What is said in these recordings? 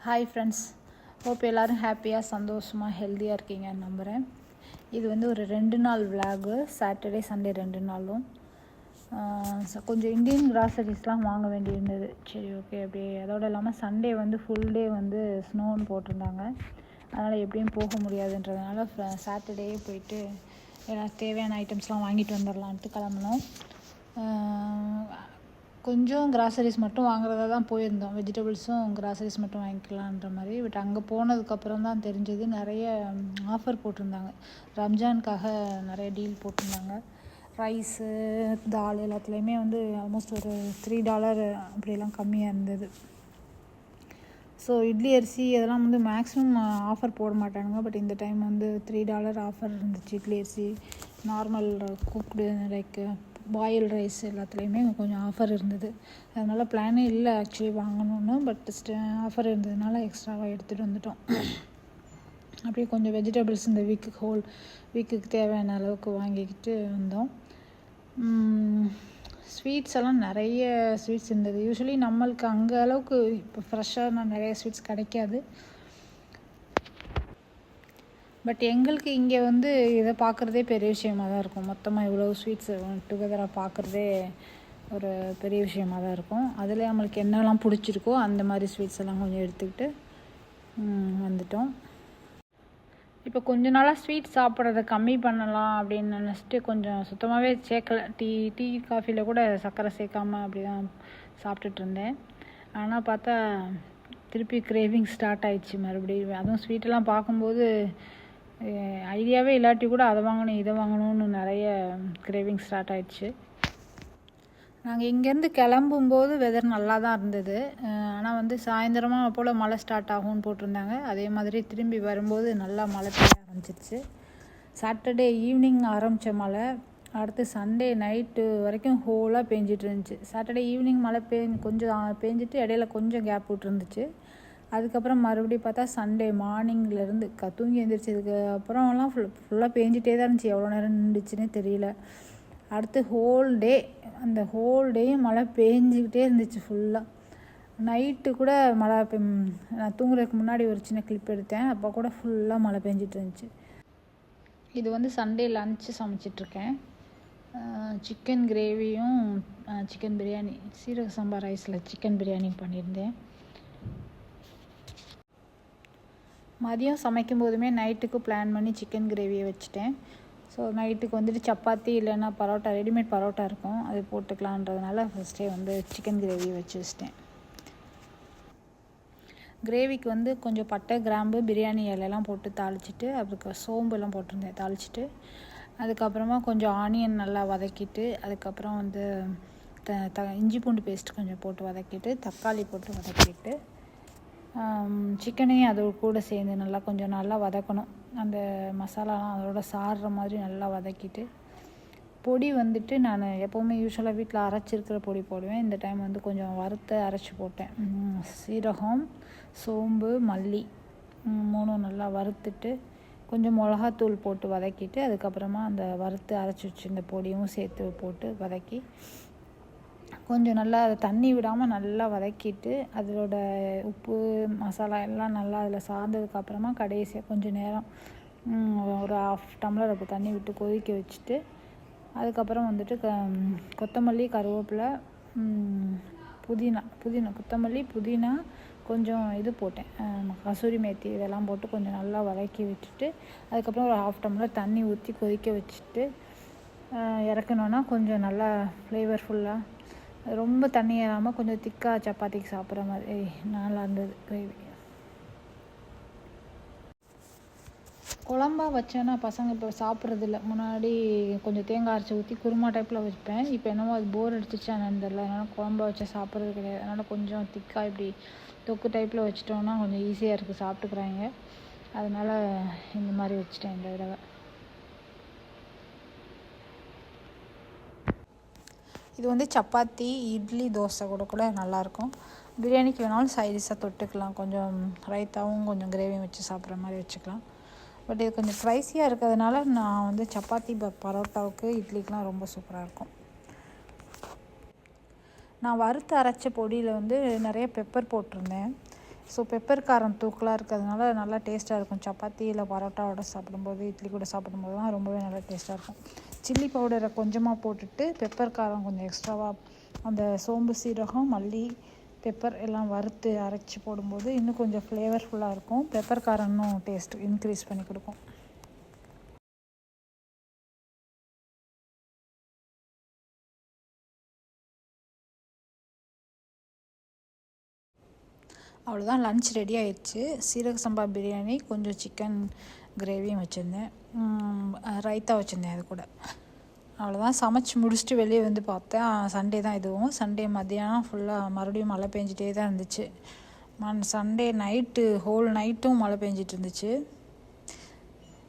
Hi friends, hope எல்லோரும் ஹாப்பியாக சந்தோஷமாக ஹெல்த்தியாக இருக்கீங்கன்னு நம்புகிறேன். இது வந்து ஒரு 2 நாள் விலாகு, சாட்டர்டே சண்டே 2 நாளும். கொஞ்சம் இந்தியன் கிராசரிஸ்லாம் வாங்க வேண்டியிருந்தது. சரி, ஓகே. அப்படியே அதோடு இல்லாமல் சண்டே வந்து ஃபுல் டே வந்து ஸ்னோன்னு போட்டிருந்தாங்க. அதனால் எப்படியும் போக முடியாதுன்றதுனால சாட்டர்டேயே போயிட்டு எனக்கு தேவையான ஐட்டம்ஸ்லாம் வாங்கிட்டு வந்துடலான்ட்டு கிளம்புனோம். கொஞ்சம் கிராசரிஸ் மட்டும் வாங்குறதா தான் போயிருந்தோம். வெஜிடபிள்ஸும் கிராசரிஸ் மட்டும் வாங்கிக்கலான்ற மாதிரி. பட் அங்கே போனதுக்கப்புறம் தான் தெரிஞ்சது நிறைய ஆஃபர் போட்டிருந்தாங்க. ரம்ஜானுக்காக நிறைய டீல் போட்டிருந்தாங்க. ரைஸு, தால் எல்லாத்துலேயுமே வந்து ஆல்மோஸ்ட் ஒரு $3 அப்படிலாம் கம்மியாக இருந்தது. ஸோ இட்லி அரிசி அதெல்லாம் வந்து மேக்ஸிமம் ஆஃபர் போட மாட்டானுங்க. பட் இந்த டைம் வந்து $3 ஆஃபர் இருந்துச்சு. இட்லி அரிசி, normal cooked, like boil rice எல்லாத்துலேயுமே கொஞ்சம் ஆஃபர் இருந்தது. அதனால் பிளானே இல்லை ஆக்சுவலி வாங்கணுன்னு. பட் ஆஃபர் இருந்ததுனால எக்ஸ்ட்ராவாக எடுத்துகிட்டு வந்துட்டோம். அப்படியே கொஞ்சம் வெஜிடபிள்ஸ் இந்த வீக்குக்கு தேவையான அளவுக்கு வாங்கிக்கிட்டு வந்தோம். ஸ்வீட்ஸ் எல்லாம் நிறைய ஸ்வீட்ஸ் இருந்தது. யூஸ்வலி நம்மளுக்கு அங்கே அளவுக்கு இப்போ ஃப்ரெஷ்ஷாக நிறைய ஸ்வீட்ஸ் கிடைக்காது. பட் எங்களுக்கு இங்கே வந்து இதை பார்க்குறதே பெரிய விஷயமாக தான் இருக்கும். மொத்தமாக இவ்வளோ ஸ்வீட்ஸ் டுகெதராக பார்க்குறதே ஒரு பெரிய விஷயமாக தான் இருக்கும். அதில் நம்மளுக்கு என்னெல்லாம் பிடிச்சிருக்கோ அந்த மாதிரி ஸ்வீட்ஸ் எல்லாம் கொஞ்சம் எடுத்துக்கிட்டு வந்துட்டோம். இப்போ கொஞ்ச நாளாக ஸ்வீட் சாப்பிட்றத கம்மி பண்ணலாம் அப்படின்னு நினச்சிட்டு கொஞ்சம் சுத்தமாகவே சேர்க்கலை. டீ காஃபியில் கூட சர்க்கரை சேர்க்காமல் அப்படி தான் சாப்பிட்டுட்டு இருந்தேன். ஆனால் பார்த்தா திருப்பி கிரேவிங் ஸ்டார்ட் ஆயிடுச்சு மறுபடியும். அதுவும் ஸ்வீட்டெல்லாம் பார்க்கும்போது ஐடியாவே இல்லாட்டி கூட அதை வாங்கணும் இதை வாங்கணும்னு நிறைய கிரேவிங் ஸ்டார்ட் ஆயிடுச்சு. நாங்கள் இங்கேருந்து கிளம்பும்போது வெதர் நல்லா தான் இருந்தது. ஆனால் வந்து சாயந்தரமாக போல் மழை ஸ்டார்ட் ஆகும்னு போட்டிருந்தாங்க. அதே மாதிரி திரும்பி வரும்போது நல்லா மழை பெய்ய ஆரம்பிச்சிருச்சு. சாட்டர்டே ஈவினிங் ஆரம்பித்த மழை அடுத்து சண்டே நைட்டு வரைக்கும் ஹோலாக பேஞ்சிட்டு இருந்துச்சு. சாட்டர்டே ஈவினிங் மழை கொஞ்சம் பேஞ்சிட்டு இடையில கொஞ்சம் கேப் விட்டுருந்துச்சு. அதுக்கப்புறம் மறுபடியும் பார்த்தா சண்டே மார்னிங்லேருந்து தூங்கி எழுந்திரிச்சதுக்கு அப்புறம்லாம் ஃபுல்லாக பேஞ்சிட்டே தான் இருந்துச்சு. எவ்வளோ நேரம் நின்றுச்சுன்னே தெரியல. அடுத்து அந்த ஹோல் டேயும் மழை பேஞ்சிக்கிட்டே இருந்துச்சு ஃபுல்லாக. நைட்டு கூட மழை நான் தூங்குறதுக்கு முன்னாடி ஒரு சின்ன கிளிப் எடுத்தேன். அப்போ கூட ஃபுல்லாக மழை பேஞ்சிட்டு இருந்துச்சு. இது வந்து சண்டே லன்ச்சு சமைச்சிட்ருக்கேன். சிக்கன் கிரேவியும் சிக்கன் பிரியாணி, சீரக சம்பா ரைஸில் சிக்கன் பிரியாணி பண்ணியிருந்தேன். மதியம் சமைக்கும் போதுமே நைட்டுக்கு பிளான் பண்ணி சிக்கன் கிரேவியை வச்சுட்டேன். ஸோ நைட்டுக்கு வந்துட்டு சப்பாத்தி இல்லைன்னா பரோட்டா, ரெடிமேட் பரோட்டா இருக்கும், அது போட்டுக்கலான்றதுனால ஃபஸ்ட்டே வந்து சிக்கன் கிரேவி வச்சு வச்சிட்டேன். கிரேவிக்கு வந்து கொஞ்சம் பட்டை, கிராம்பு, பிரியாணி இலையெல்லாம் போட்டு தாளிச்சிட்டு, அதுக்கு சோம்பெல்லாம் போட்டிருந்தேன் தாளிச்சிட்டு, அதுக்கப்புறமா கொஞ்சம் ஆனியன் நல்லா வதக்கிட்டு, அதுக்கப்புறம் வந்து இஞ்சி பூண்டு பேஸ்ட் கொஞ்சம் போட்டு வதக்கிட்டு, தக்காளி போட்டு வதக்கிட்டு, சிக்கனையும் அதோட கூட சேர்ந்து கொஞ்சம் நல்லா வதக்கணும். அந்த மசாலாலாம் அதோட சாறுற மாதிரி நல்லா வதக்கிட்டு, பொடி வந்துட்டு நான் எப்போவுமே யூஸ்வலாக வீட்டில் அரைச்சிருக்கிற பொடி போடுவேன். இந்த டைம் வந்து கொஞ்சம் வறுத்து அரைச்சி போட்டேன். சீரகம், சோம்பு, மல்லி 3 நல்லா வறுத்துட்டு, கொஞ்சம் மிளகாத்தூள் போட்டு வதக்கிட்டு, அதுக்கப்புறமா அந்த வறுத்து அரைச்சி வச்சுருந்த பொடியும் சேர்த்து போட்டு வதக்கி, கொஞ்சம் நல்லா அதை தண்ணி விடாமல் நல்லா வதக்கிட்டு, அதோட உப்பு மசாலா எல்லாம் நல்லா அதில் சார்ந்ததுக்கப்புறமா கடைசியாக கொஞ்சம் நேரம் ஒரு 1/2 டம்ளர் அப்படி தண்ணி விட்டு கொதிக்க வச்சுட்டு, அதுக்கப்புறம் வந்துட்டு கொத்தமல்லி, கருவேப்பிலை, கொத்தமல்லி, புதினா, கொஞ்சம் இது போட்டேன், கசூரி மேத்தி, இதெல்லாம் போட்டு கொஞ்சம் நல்லா வதக்கி விட்டுட்டு, அதுக்கப்புறம் ஒரு 1/2 டம்ளர் தண்ணி ஊற்றி கொதிக்க வச்சுட்டு இறக்கணுன்னா கொஞ்சம் நல்லா ஃப்ளேவர்ஃபுல்லாக, ரொம்ப தண்ணி ஏறாமல் கொஞ்சம் திக்காக சப்பாத்திக்கு சாப்பிட்ற மாதிரி நல்லா இருந்தது கிரேவி. குழம்பா வச்சேன்னா பசங்க இப்போ சாப்பிட்றதில்ல. முன்னாடி கொஞ்சம் தேங்காய் அரைச்சி ஊற்றி குருமா டைப்பில் வைப்பேன். இப்போ என்னமோ அது போர் அடிச்சிச்சு தெரியல. அதனால் குழம்பா வச்சா சாப்பிட்றது கிடையாது. அதனால் கொஞ்சம் திக்காக இப்படி தொக்கு டைப்பில் வச்சிட்டோன்னா கொஞ்சம் ஈஸியாக இருக்குது, சாப்பிட்டுக்கிறாங்க. அதனால் இந்த மாதிரி வச்சுட்டேன் இந்த தடவை. இது வந்து சப்பாத்தி, இட்லி, தோசை கூட நல்லாயிருக்கும். பிரியாணிக்கு வேணாலும் சைடிஷாக தொட்டுக்கலாம். கொஞ்சம் ரைத்தாவும் கொஞ்சம் கிரேவியும் வச்சு சாப்பிட்ற மாதிரி வச்சுக்கலாம். பட் இது கொஞ்சம் ஸ்பைஸியாக இருக்கிறதுனால நான் வந்து சப்பாத்தி, பரோட்டாவுக்கு, இட்லிக்கெலாம் ரொம்ப சூப்பராக இருக்கும். நான் வறுத்து அரைச்ச பொடியில் வந்து நிறைய பெப்பர் போட்டிருந்தேன். ஸோ பெப்பர் காரம் தூக்கலாக இருக்கிறதுனால நல்லா டேஸ்ட்டாக இருக்கும். சப்பாத்தி இல்லை பரோட்டாவோட சாப்பிடும்போது, இட்லி கூட சாப்பிடும்போதுலாம் ரொம்பவே நல்லா டேஸ்ட்டாக இருக்கும். சில்லி பவுடரை கொஞ்சமாக போட்டுட்டு பெப்பர் காரம் கொஞ்சம் எக்ஸ்ட்ராவாக அந்த சோம்பு, சீரகம், மல்லி, பெப்பர் எல்லாம் வறுத்து அரைச்சி போடும்போது இன்னும் கொஞ்சம் ஃப்ளேவர்ஃபுல்லாக இருக்கும். பெப்பர் காரம் இன்னும் டேஸ்ட் இன்க்ரீஸ் பண்ணி கொடுக்கும். அவ்வளோதான், லன்ச் ரெடி ஆயிடுச்சு. சீரக சம்பா பிரியாணி, கொஞ்சம் சிக்கன் கிரேவியும் வச்சுருந்தேன், ரைத்தா வச்சுருந்தேன் அது கூட. அவ்வளோதான், சமைச்சு முடிச்சுட்டு வெளியே வந்து பார்த்தேன். சண்டே தான் இதுவும். சண்டே மத்தியானம் ஃபுல்லாக மறுபடியும் மழை பெஞ்சிட்டே தான் இருந்துச்சு. சண்டே நைட்டு ஹோல் நைட்டும் மழை பெஞ்சிட்டு இருந்துச்சு.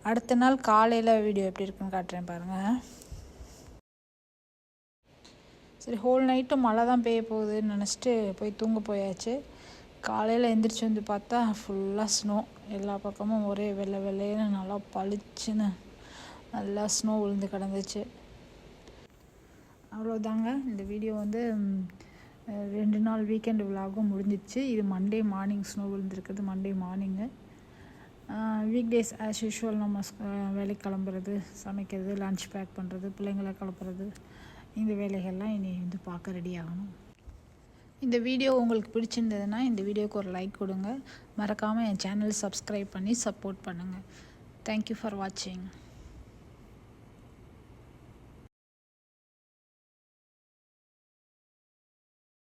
அடுத்த நாள் காலையில் வீடியோ எப்படி இருக்குன்னு காட்டுறேன் பாருங்கள். சரி, ஹோல் நைட்டும் மழை தான் பெய்ய போகுதுன்னு நினச்சிட்டு போய் தூங்க போயாச்சு. காலையில் எந்திரிச்சு வந்து பார்த்தா ஃபுல்லாக ஸ்னோ. எல்லா பக்கமும் ஒரே வெள்ளை வெள்ளைன்னு நல்லா பளிச்சுன்னு நல்லா ஸ்னோ விழுந்து கிடந்துச்சு. அவ்வளோதாங்க, இந்த வீடியோ வந்து 2 நாள் வீக்கெண்டு விலாகும் முடிஞ்சிடுச்சு. இது மண்டே மார்னிங் ஸ்னோ விழுந்துருக்குது, Monday morning. Week days as usual நம்ம வேலைக்கு கிளம்புறது, சமைக்கிறது, லன்ச் பேக் பண்ணுறது, பிள்ளைங்களை கிளப்புறது, இந்த வேலைகள்லாம் இனி வந்து பார்க்க ரெடி ஆகணும். இந்த வீடியோ உங்களுக்கு பிடிச்சிருந்ததுன்னா இந்த வீடியோவுக்கு ஒரு லைக் கொடுங்க. மறக்காமல் என் சேனல் சப்ஸ்கிரைப் பண்ணி சப்போர்ட் பண்ணுங்கள். தேங்க்யூ ஃபார் வாட்சிங்.